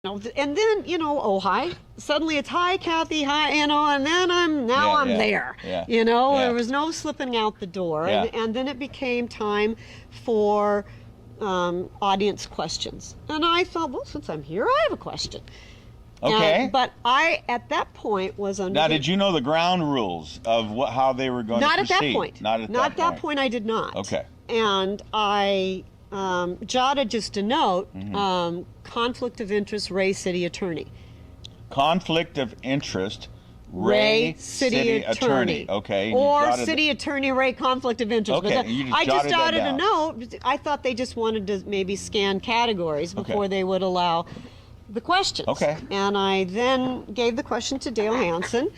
And then, oh, hi. Suddenly it's, hi, Kathy, hi, and then I'm there. Yeah. There was no slipping out the door. Yeah. And then it became time for audience questions. And I thought, well, since I'm here, I have a question. Okay. But I, at that point, was under. Now, did you know the ground rules of how they were going to proceed? Not at that point. Not at that point. I did not. Okay. And I jotted just a note, conflict of interest, Ray City Attorney. Conflict of interest, Ray City Attorney. Okay. Or City Attorney Ray conflict of interest. Okay. But I just jotted a note. I thought they just wanted to maybe scan categories before they would allow the questions. Okay. And I then gave the question to Dale Hansen.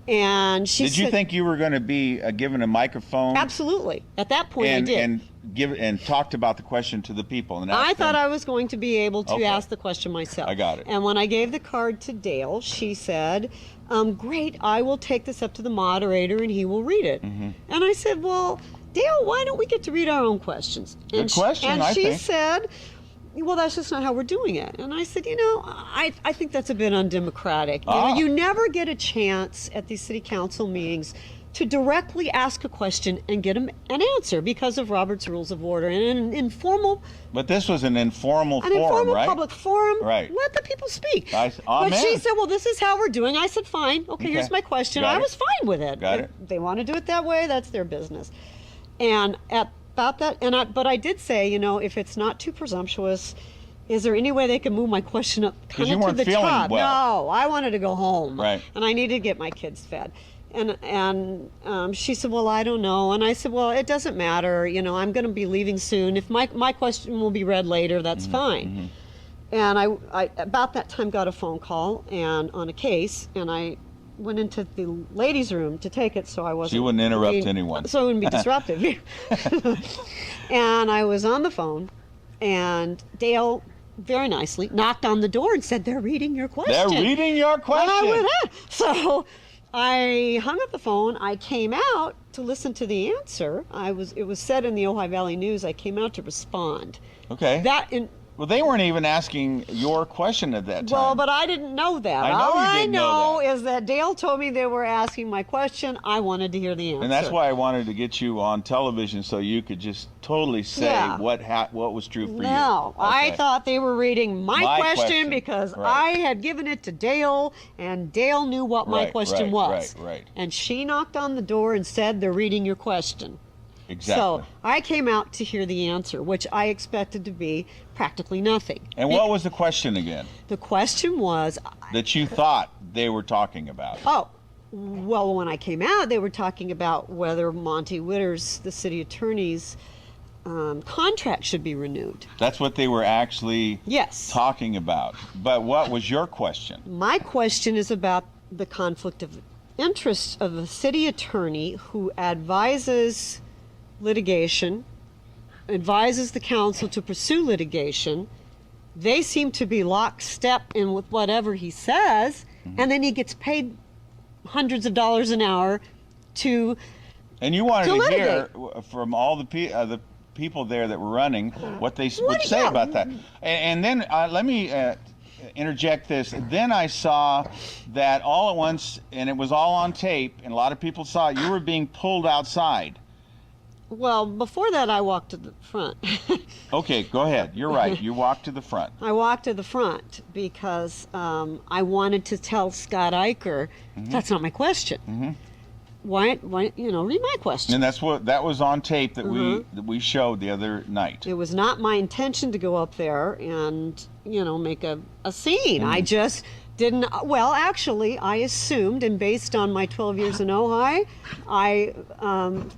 And she said, Did you think you were going to be given a microphone? Absolutely. At that point, I did. And talked about the question to the people. And I thought I was going to be able to ask the question myself. I got it. And when I gave the card to Dale, she said, great, I will take this up to the moderator and he will read it. And I said, well, Dale, why don't we get to read our own questions? Good question, I think. And she said, well, that's just not how we're doing it. And I said, I think that's a bit undemocratic. You never get a chance at these city council meetings to directly ask a question and get an answer because of Robert's Rules of Order. And an informal... But this was an informal forum, informal right? public forum. Right. Let the people speak. But she said, well, this is how we're doing. I said, fine. Okay, here's my question. I was fine with it. Got it. If they want to do it that way, that's their business. And about that, but I did say, if it's not too presumptuous, is there any way they can move my question up kind of to the top? Well. No, I wanted to go home. Right. And I needed to get my kids fed. And she said, well, I don't know. And I said, well, it doesn't matter. I'm going to be leaving soon. If my question will be read later, that's fine. And I about that time got a phone call and on a case, and I went into the ladies' room to take it, so I wasn't. So you wouldn't interrupt anyone. So I wouldn't be disruptive. And I was on the phone, and Dale very nicely knocked on the door and said, they're reading your question. They're reading your question. And I went, So I hung up the phone. I came out to listen to the answer. It was said in the Ojai Valley News, I came out to respond. Okay. Well, they weren't even asking your question at that time. Well, but I didn't know that. All I know is that Dale told me they were asking my question. I wanted to hear the answer. And that's why I wanted to get you on television so you could just totally say what was true for you. No, I thought they were reading my question because I had given it to Dale, and Dale knew what my question was. Right. And she knocked on the door and said, they're reading your question. Exactly. So I came out to hear the answer, which I expected to be practically nothing. And what was the question again? The question was... That you thought they were talking about. Oh, well, when I came out, they were talking about whether Monty Witter's, the city attorney's, contract should be renewed. That's what they were actually talking about. But what was your question? My question is about the conflict of interest of a city attorney who advises litigation, advises the council to pursue litigation. They seem to be lockstep in with whatever he says, and then he gets paid hundreds of dollars an hour to And you wanted to hear from all the people there that were running what they would say about that. And then let me interject this. Then I saw that all at once, and it was all on tape, and a lot of people saw it, you were being pulled outside. Well, before that, I walked to the front. Okay, go ahead. You're right. You walked to the front. I walked to the front because I wanted to tell Scott Eicher, that's not my question. Why, read my question. And that was on tape that we showed the other night. It was not my intention to go up there and, make a scene. I just didn't, well, actually, I assumed, and based on my 12 years in Ojai, I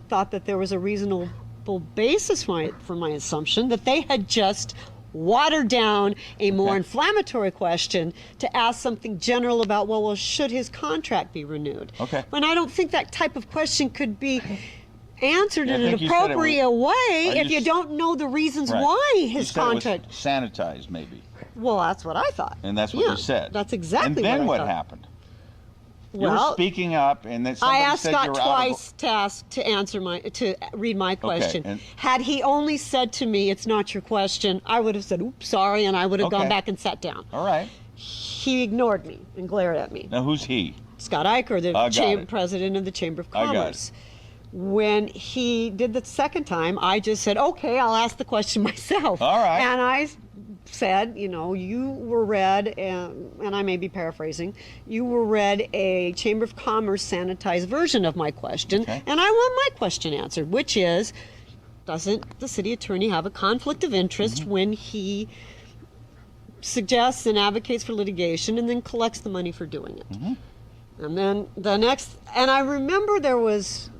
thought that there was a reasonable basis for my assumption that they had just watered down a more inflammatory question to ask something general about, well, should his contract be renewed? Okay. And I don't think that type of question could be answered in an appropriate way if you don't know the reasons why his contract... It was sanitized, maybe. Well, that's what I thought. And that's what you said. That's exactly what I thought. And then what happened? You were Well, speaking up, and then I somebody asked said Scott you were twice to read my question. and- Had he only said to me, "It's not your question," I would have said, "Oops, sorry," and I would have gone Okay. back and sat down. All right. He ignored me and glared at me. Now, who's he? Scott Eicher, the I got it. president of the Chamber of I got it. Commerce. When he did the second time, I just said, "Okay, I'll ask the question myself." All right. And I said, you were read, and I may be paraphrasing, you were read a Chamber of Commerce sanitized version of my question, Okay. and I want my question answered, which is, doesn't the city attorney have a conflict of interest when he suggests and advocates for litigation and then collects the money for doing it? And then and I remember there was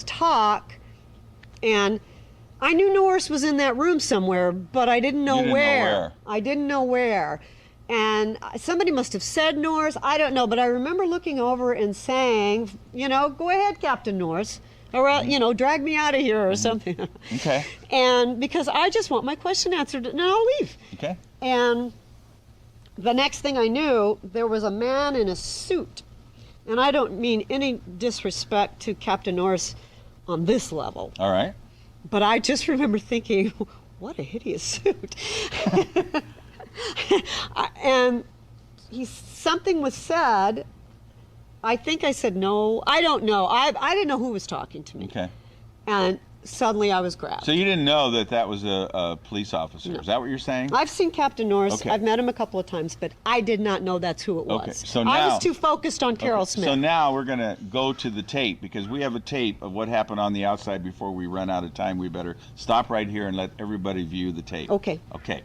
talk, and I knew Norris was in that room somewhere, but I didn't know You didn't know where. I didn't know where. And somebody must have said Norris, I don't know, but I remember looking over and saying, go ahead, Captain Norris, or, drag me out of here or something. Okay. And because I just want my question answered, and I'll leave. Okay. And the next thing I knew, there was a man in a suit. And I don't mean any disrespect to Captain Norris on this level, All right. but I just remember thinking, what a hideous suit. And something was said. I think I said no. I don't know. I didn't know who was talking to me. Okay. And suddenly I was grabbed. So you didn't know that was a police officer. No. Is that what you're saying? I've seen Captain Norris. Okay. I've met him a couple of times, but I did not know that's who it was. Okay, so I now- was too focused on Carol Smith. So now we're going to go to the tape, because we have a tape of what happened on the outside before we run out of time. We better stop right here and let everybody view the tape. Okay. Okay.